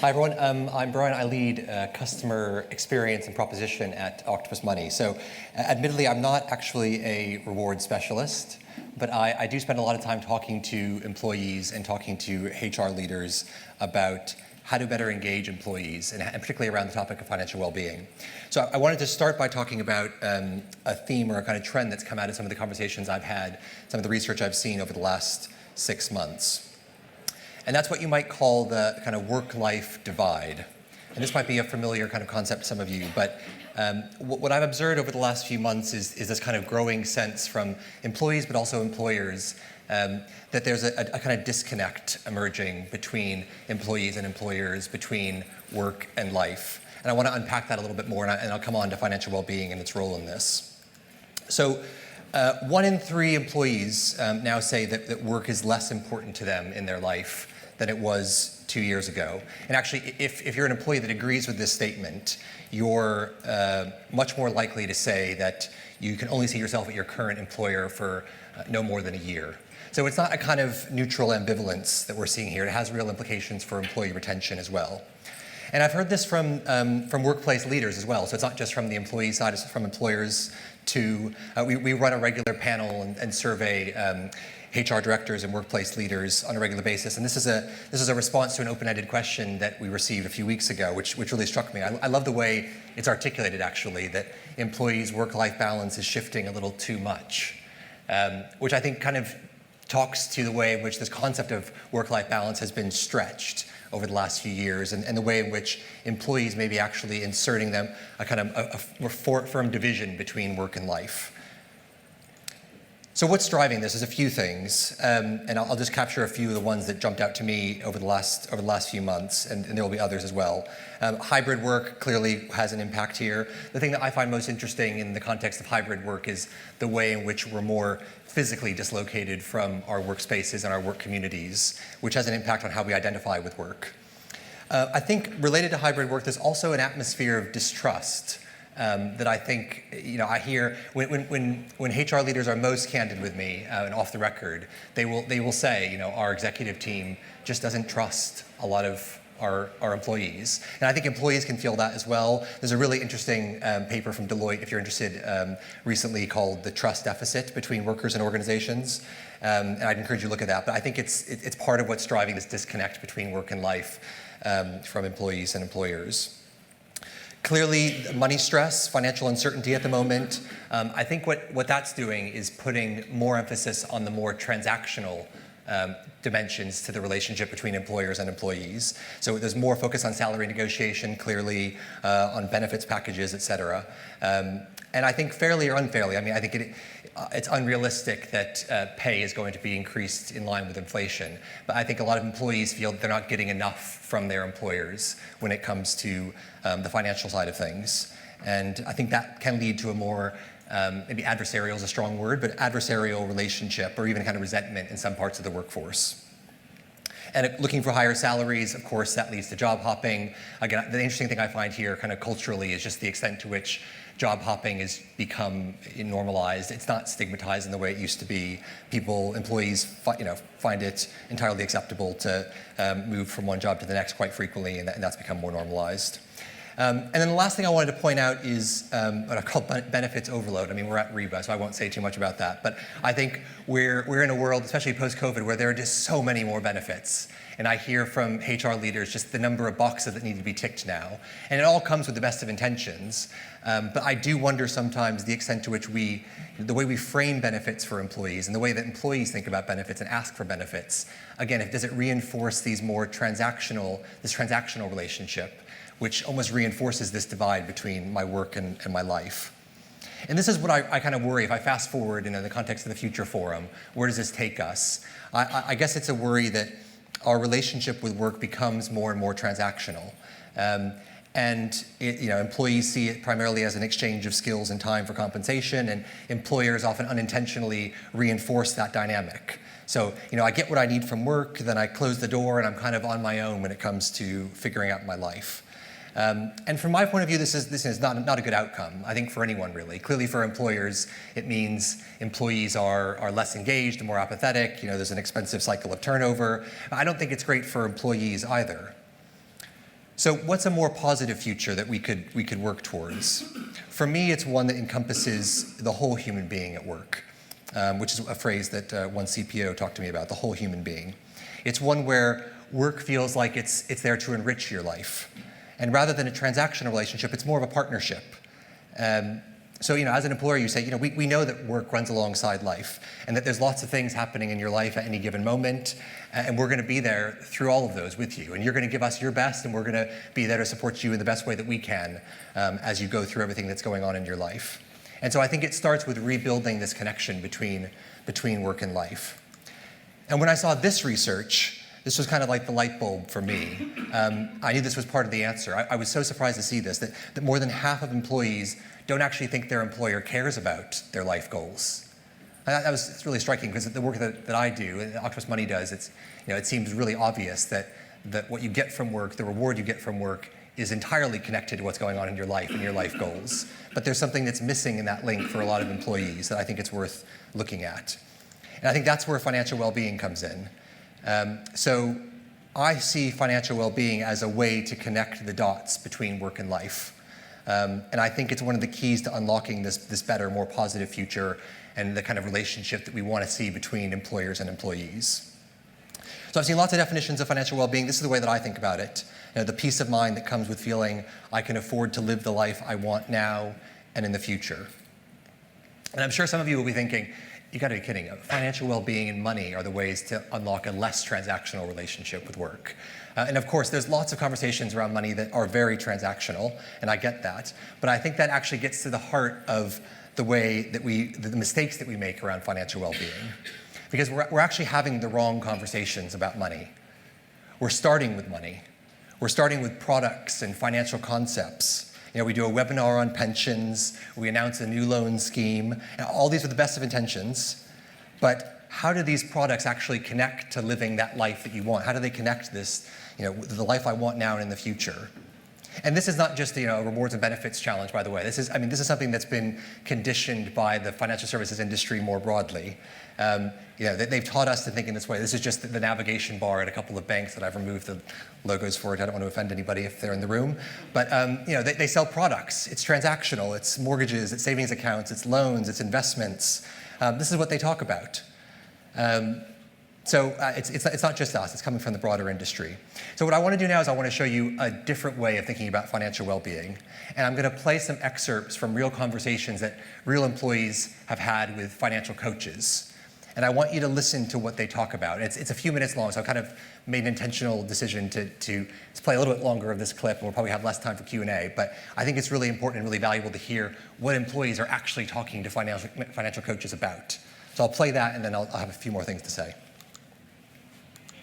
Hi everyone, I'm Brian. I lead customer experience and proposition at Octopus Money. So admittedly, I'm not actually a reward specialist, but I do spend a lot of time talking to employees and talking to HR leaders about how to better engage employees, and particularly around the topic of financial well-being. So I wanted to start by talking about a theme or a kind of trend that's come out of some of the conversations I've had, some of the research I've seen over the last 6 months. And that's what you might call the kind of work-life divide. And this might be a familiar kind of concept to some of you, but what I've observed over the last few months is this kind of growing sense from employees, but also employers, that there's a kind of disconnect emerging between employees and employers, between work and life. And I want to unpack that a little bit more, and I'll come on to financial well-being and its role in this. So 1 in 3 employees now say that work is less important to them in their life than it was 2 years ago. And actually, if you're an employee that agrees with this statement, you're much more likely to say that you can only see yourself at your current employer for no more than a year. So it's not a kind of neutral ambivalence that we're seeing here. It has real implications for employee retention as well. And I've heard this from workplace leaders as well. So it's not just from the employee side, it's from employers too. We run a regular panel and survey HR directors and workplace leaders on a regular basis. And this is a response to an open-ended question that we received a few weeks ago, which really struck me. I love the way it's articulated, actually, that employees' work-life balance is shifting a little too much, which I think kind of talks to the way in which this concept of work-life balance has been stretched over the last few years, and the way in which employees may be actually inserting them a kind of a firm division between work and life. So what's driving this is a few things, and I'll just capture a few of the ones that jumped out to me over the last few months, and there will be others as well. Hybrid work clearly has an impact here. The thing that I find most interesting in the context of hybrid work is the way in which we're more physically dislocated from our workspaces and our work communities, which has an impact on how we identify with work. I think related to hybrid work, there's also an atmosphere of distrust that I think, I hear when HR leaders are most candid with me and off the record, they will say, our executive team just doesn't trust a lot of our employees. And I think employees can feel that as well. There's a really interesting paper from Deloitte, if you're interested, recently called The Trust Deficit Between Workers and Organizations. And I'd encourage you to look at that. But I think it's part of what's driving this disconnect between work and life from employees and employers. Clearly, money stress, financial uncertainty at the moment. I think what that's doing is putting more emphasis on the more transactional dimensions to the relationship between employers and employees. So there's more focus on salary negotiation, clearly, on benefits packages, et cetera. And I think fairly or unfairly, I think it's unrealistic that pay is going to be increased in line with inflation. But I think a lot of employees feel they're not getting enough from their employers when it comes to the financial side of things. And I think that can lead to a more, maybe adversarial is a strong word, but adversarial relationship or even kind of resentment in some parts of the workforce. And looking for higher salaries, of course, that leads to job hopping. Again, the interesting thing I find here kind of culturally is just the extent to which job hopping has become normalized. It's not stigmatized in the way it used to be. Employees find it entirely acceptable to move from one job to the next quite frequently, and that's become more normalized. And then the last thing I wanted to point out is what I call benefits overload. We're at REBA, so I won't say too much about that. But I think we're in a world, especially post-COVID, where there are just so many more benefits. And I hear from HR leaders just the number of boxes that need to be ticked now. And it all comes with the best of intentions. But I do wonder sometimes the extent to which the way we frame benefits for employees and the way that employees think about benefits and ask for benefits, again, does it reinforce this transactional relationship, which almost reinforces this divide between my work and my life. And this is what I kind of worry if I fast forward in the context of the Future Forum. Where does this take us? I guess it's a worry that our relationship with work becomes more and more transactional. And employees see it primarily as an exchange of skills and time for compensation, and employers often unintentionally reinforce that dynamic. So, I get what I need from work, then I close the door, and I'm kind of on my own when it comes to figuring out my life. And from my point of view, this is not a good outcome, I think, for anyone, really. Clearly, for employers, it means employees are less engaged and more apathetic. There's an expensive cycle of turnover. I don't think it's great for employees either. So what's a more positive future that we could work towards? For me, it's one that encompasses the whole human being at work, which is a phrase that one CPO talked to me about, the whole human being. It's one where work feels like it's there to enrich your life. And rather than a transactional relationship, it's more of a partnership. So, as an employer, you say, we know that work runs alongside life and that there's lots of things happening in your life at any given moment, and we're going to be there through all of those with you. And you're going to give us your best, and we're going to be there to support you in the best way that we can as you go through everything that's going on in your life. And so I think it starts with rebuilding this connection between work and life. And when I saw this research, this was kind of like the light bulb for me. I knew this was part of the answer. I was so surprised to see this, that more than half of employees don't actually think their employer cares about their life goals. It's really striking because the work that I do, and Octopus Money does, it seems really obvious that what you get from work, the reward you get from work, is entirely connected to what's going on in your life and your life goals. But there's something that's missing in that link for a lot of employees that I think it's worth looking at. And I think that's where financial well-being comes in. So I see financial well-being as a way to connect the dots between work and life. And I think it's one of the keys to unlocking this better, more positive future and the kind of relationship that we want to see between employers and employees. So I've seen lots of definitions of financial well-being. This is the way that I think about it. The peace of mind that comes with feeling I can afford to live the life I want now and in the future. And I'm sure some of you will be thinking, you got to be kidding. Financial well-being and money are the ways to unlock a less transactional relationship with work. And of course, there's lots of conversations around money that are very transactional, and I get that. But I think that actually gets to the heart of the way that the mistakes that we make around financial well-being. Because we're actually having the wrong conversations about money. We're starting with money. We're starting with products and financial concepts. We do a webinar on pensions, we announce a new loan scheme, and all these are the best of intentions, but how do these products actually connect to living that life that you want? How do they connect this, the life I want now and in the future? And this is not just a rewards and benefits challenge, by the way. This is something that's been conditioned by the financial services industry more broadly. They've taught us to think in this way. This is just the navigation bar at a couple of banks that I've removed the logos for it. I don't want to offend anybody if they're in the room. But they sell products. It's transactional. It's mortgages. It's savings accounts. It's loans. It's investments. This is what they talk about. So it's not just us. It's coming from the broader industry. So what I want to do now is I want to show you a different way of thinking about financial well-being. And I'm going to play some excerpts from real conversations that real employees have had with financial coaches. And I want you to listen to what they talk about. It's a few minutes long, so I kind of made an intentional decision to play a little bit longer of this clip, and we'll probably have less time for Q&A. But I think it's really important and really valuable to hear what employees are actually talking to financial coaches about. So I'll play that, and then I'll have a few more things to say.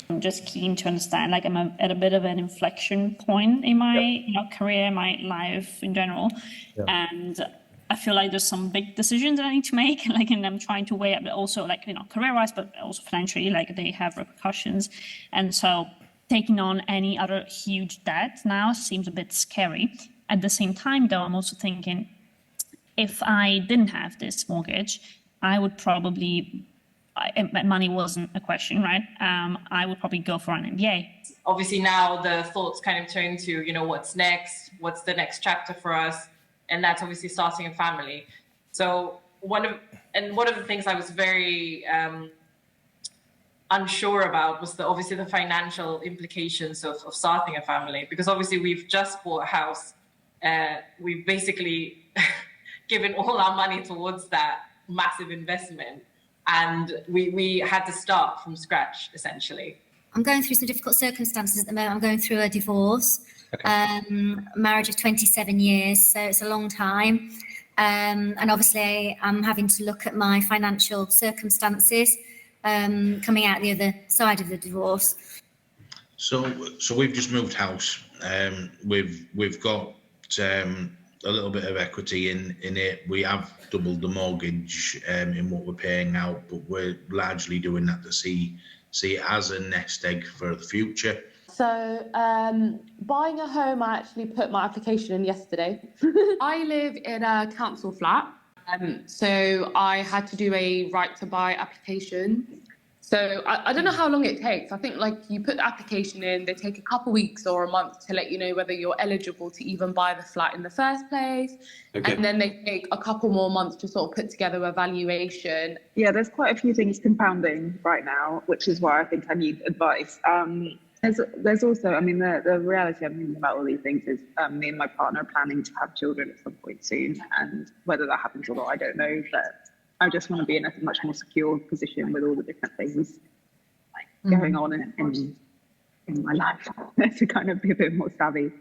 I'm just keen to understand, I'm at a bit of an inflection point in my career, my life in general. Yeah. And I feel like there's some big decisions that I need to make, and I'm trying to weigh up also career-wise, but also financially, they have repercussions. And so taking on any other huge debt now seems a bit scary. At the same time, though, I'm also thinking, if I didn't have this mortgage, I would probably, money wasn't a question, right? I would probably go for an MBA. Obviously now the thoughts kind of turn to, what's next? What's the next chapter for us? And that's obviously starting a family. So one of the things I was very unsure about was obviously the financial implications of starting a family, because obviously we've just bought a house. We've basically given all our money towards that massive investment, and we had to start from scratch essentially. I'm going through some difficult circumstances at the moment. I'm going through a divorce. Okay. Marriage of 27 years, so it's a long time. And obviously I'm having to look at my financial circumstances coming out the other side of the divorce. So we've just moved house. We've got a little bit of equity in it. We have doubled the mortgage in what we're paying out, but we're largely doing that to see it as a nest egg for the future. So buying a home, I actually put my application in yesterday. I live in a council flat, so I had to do a right to buy application. So I don't know how long it takes. I think like you put the application in, they take a couple weeks or a month to let you know whether you're eligible to even buy the flat in the first place. Okay. And then they take a couple more months to sort of put together a valuation. Yeah, there's quite a few things compounding right now, which is why I think I need advice. There's also, I mean, the reality I'm thinking about all these things is me and my partner are planning to have children at some point soon, and whether that happens or not, I don't know, but I just want to be in a much more secure position with all the different things going on in my life to kind of be a bit more savvy.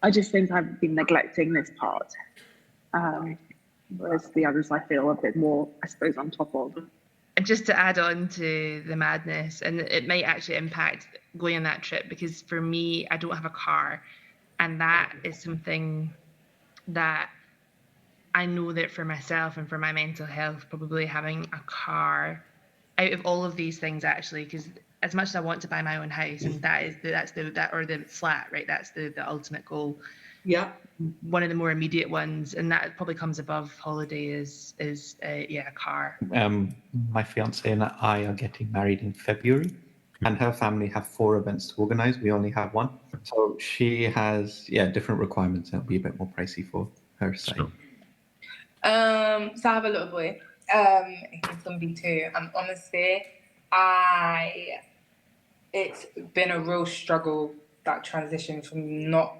I just think I've been neglecting this part, whereas the others I feel a bit more, I suppose, on top of. And just to add on to the madness, and it might actually impact going on that trip, because for me, I don't have a car, and that is something that I know that for myself and for my mental health, probably having a car out of all of these things, actually, because as much as I want to buy my own house, and that's the flat, right? That's the ultimate goal. Yeah. One of the more immediate ones, and that probably comes above holiday, is a car. My fiance and I are getting married in February, and her family have 4 events to organize. We only have 1. So she has, different requirements that'll be a bit more pricey for her side. Sure. So I have a little boy. He's gonna be 2, and honestly, it's been a real struggle, that transition from not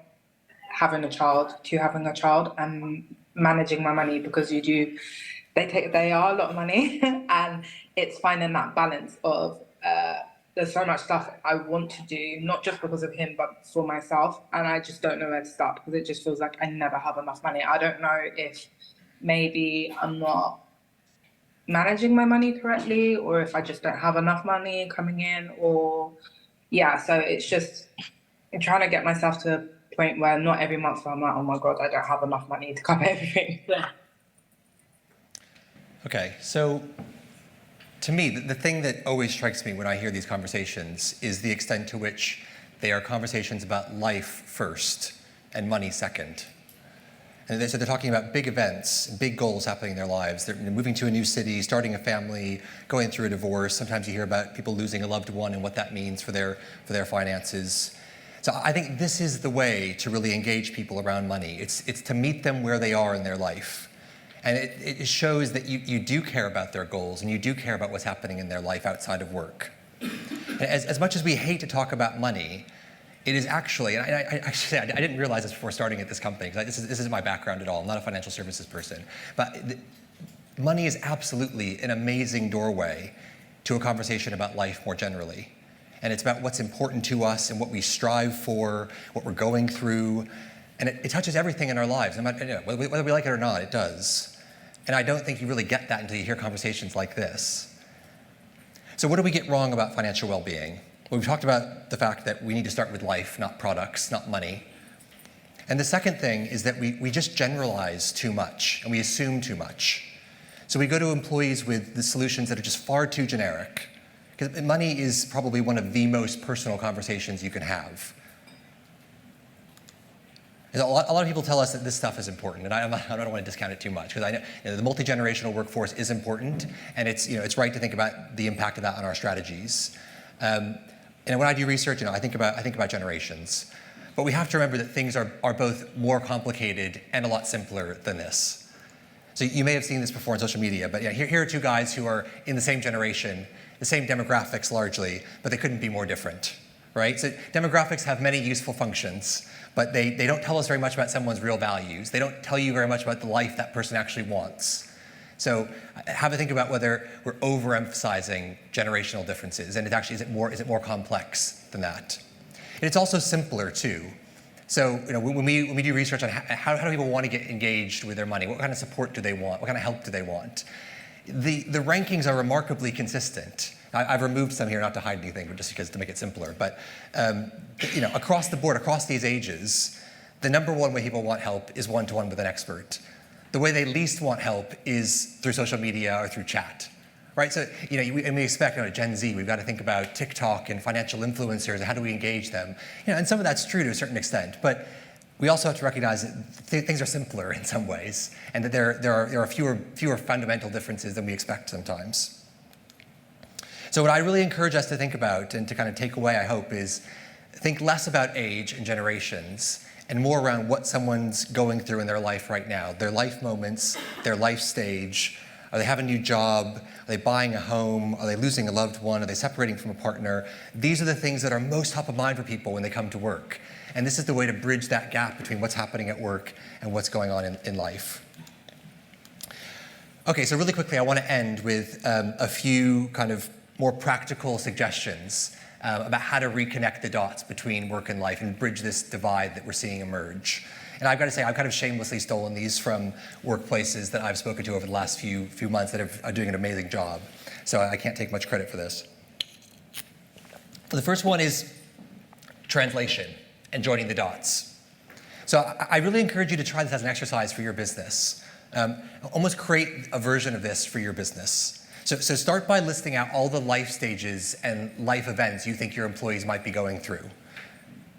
having a child to having a child and managing my money, because they are a lot of money, and it's finding that balance of there's so much stuff I want to do, not just because of him, but for myself, and I just don't know where to start, because it just feels like I never have enough money. I don't know if maybe I'm not managing my money correctly, or if I just don't have enough money coming in, so it's just I'm trying to get myself to a point where not every month I'm like, oh my God, I don't have enough money to cover everything. Okay, so to me, the thing that always strikes me when I hear these conversations is the extent to which they are conversations about life first and money second. And so they're talking about big events, big goals happening in their lives. They're moving to a new city, starting a family, going through a divorce. Sometimes you hear about people losing a loved one and what that means for their finances. So I think this is the way to really engage people around money. It's to meet them where they are in their life. And it shows that you do care about their goals, and you do care about what's happening in their life outside of work. And as much as we hate to talk about money, it is actually, and I didn't realize this before starting at this company, because this isn't my background at all. I'm not a financial services person. But money is absolutely an amazing doorway to a conversation about life more generally. And it's about what's important to us and what we strive for, what we're going through. And it touches everything in our lives. Whether we like it or not, it does. And I don't think you really get that until you hear conversations like this. So what do we get wrong about financial well-being? Well, we've talked about the fact that we need to start with life, not products, not money. And the second thing is that we just generalize too much, and we assume too much. So we go to employees with the solutions that are just far too generic, because money is probably one of the most personal conversations you can have. And a lot of people tell us that this stuff is important, and I don't want to discount it too much, because I know, the multi-generational workforce is important, and it's right to think about the impact of that on our strategies. And when I do research, I think about generations. But we have to remember that things are both more complicated and a lot simpler than this. So you may have seen this before on social media, but here are 2 guys who are in the same generation, the same demographics largely, but they couldn't be more different, right? So demographics have many useful functions, but they don't tell us very much about someone's real values. They don't tell you very much about the life that person actually wants. So have a think about whether we're overemphasizing generational differences, and is it more complex than that? And it's also simpler too. So when we do research on how do people want to get engaged with their money, what kind of support do they want, what kind of help do they want, the rankings are remarkably consistent. I've removed some here not to hide anything, but just because to make it simpler. But across the board, across these ages, the number one way people want help is one-to-one with an expert. The way they least want help is through social media or through chat, right? So, we expect Gen Z, we've got to think about TikTok and financial influencers and how do we engage them. And some of that's true to a certain extent, but we also have to recognize that things are simpler in some ways, and that there are fewer fundamental differences than we expect sometimes. So what I really encourage us to think about and to kind of take away, I hope, is think less about age and generations and more around what someone's going through in their life right now, their life moments, their life stage. Are they having a new job? Are they buying a home? Are they losing a loved one? Are they separating from a partner? These are the things that are most top of mind for people when they come to work. And this is the way to bridge that gap between what's happening at work and what's going on in life. Okay, so really quickly, I want to end with a few kind of more practical suggestions about how to reconnect the dots between work and life and bridge this divide that we're seeing emerge. And I've got to say, I've kind of shamelessly stolen these from workplaces that I've spoken to over the last few months that are doing an amazing job. So I can't take much credit for this. The first one is translation and joining the dots. So I really encourage you to try this as an exercise for your business. Almost create a version of this for your business. So start by listing out all the life stages and life events you think your employees might be going through.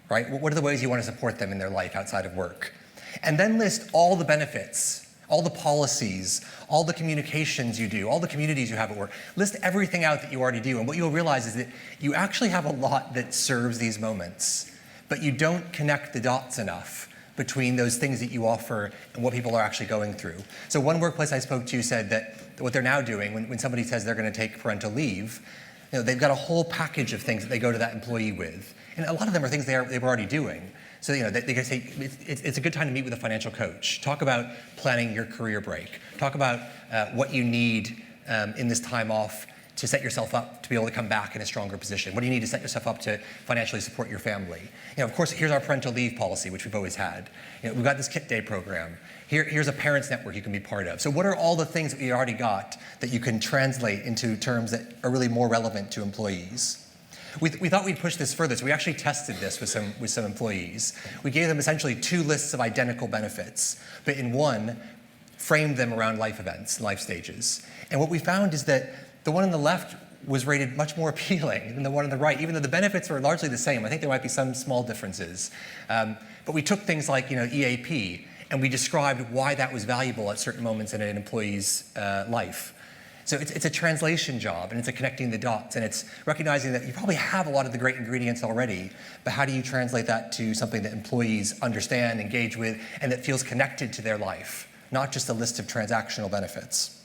Right? What are the ways you want to support them in their life outside of work? And then list all the benefits, all the policies, all the communications you do, all the communities you have at work. List everything out that you already do. And what you'll realize is that you actually have a lot that serves these moments, but you don't connect the dots enough between those things that you offer and what people are actually going through. So one workplace I spoke to said that what they're now doing, when somebody says they're going to take parental leave, they've got a whole package of things that they go to that employee with. And a lot of them are things they were already doing. So they can say, it's a good time to meet with a financial coach. Talk about planning your career break. Talk about what you need in this time off to set yourself up to be able to come back in a stronger position. What do you need to set yourself up to financially support your family? Of course, here's our parental leave policy, which we've always had. We've got this Kit Day program. Here's a parents network you can be part of. So what are all the things that you already got that you can translate into terms that are really more relevant to employees? We thought we'd push this further, so we actually tested this with some employees. We gave them essentially 2 lists of identical benefits, but in one, framed them around life events, life stages. And what we found is that the one on the left was rated much more appealing than the one on the right, even though the benefits were largely the same. I think there might be some small differences. But we took things like EAP, and we described why that was valuable at certain moments in an employee's life. So it's a translation job, and it's a connecting the dots, and it's recognizing that you probably have a lot of the great ingredients already, but how do you translate that to something that employees understand, engage with, and that feels connected to their life, not just a list of transactional benefits.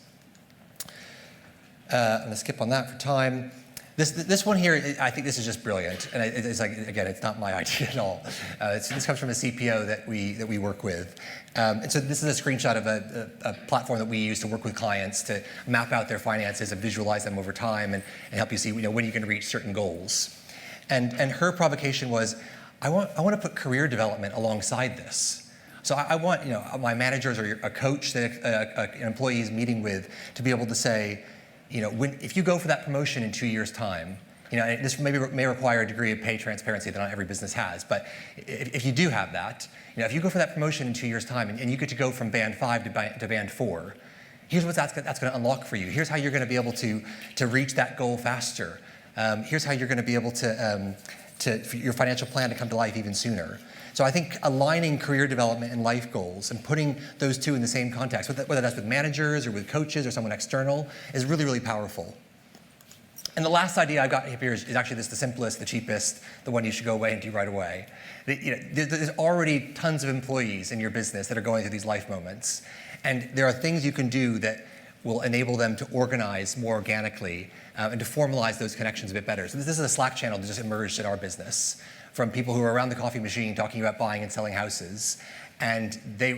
I'm going to skip on that for time. This one here, I think this is just brilliant, and it's like, again, it's not my idea at all. This comes from a CPO that we work with, and so this is a screenshot of a platform that we use to work with clients to map out their finances and visualize them over time, and help you see when you can reach certain goals. And her provocation was, I want to put career development alongside this. So I want my managers or a coach that an employee is meeting with to be able to say, if you go for that promotion in 2 years' time, this may require a degree of pay transparency that not every business has, but if you do have that, if you go for that promotion in 2 years' time and you get to go from band 5 to band 4, here's what that's going to unlock for you. Here's how you're going to be able to reach that goal faster. Here's how you're going to be able to for your financial plan to come to life even sooner. So I think aligning career development and life goals and putting those two in the same context, whether that's with managers or with coaches or someone external, is really, really powerful. And the last idea I've got here is actually the simplest, the cheapest, the one you should go away and do right away. There's already tons of employees in your business that are going through these life moments. And there are things you can do that will enable them to organize more organically and to formalize those connections a bit better. So this is a Slack channel that just emerged in our business from people who are around the coffee machine talking about buying and selling houses. And they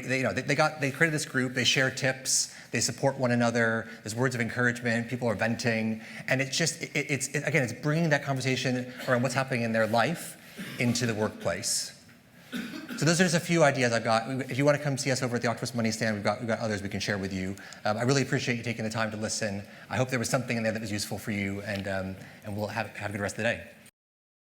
created this group, they share tips, they support one another, there's words of encouragement, people are venting, and it's bringing that conversation around what's happening in their life into the workplace. So those are just a few ideas I've got. If you want to come see us over at the Octopus Money stand, we've got others we can share with you. I really appreciate you taking the time to listen. I hope there was something in there that was useful for you, and we'll have a good rest of the day.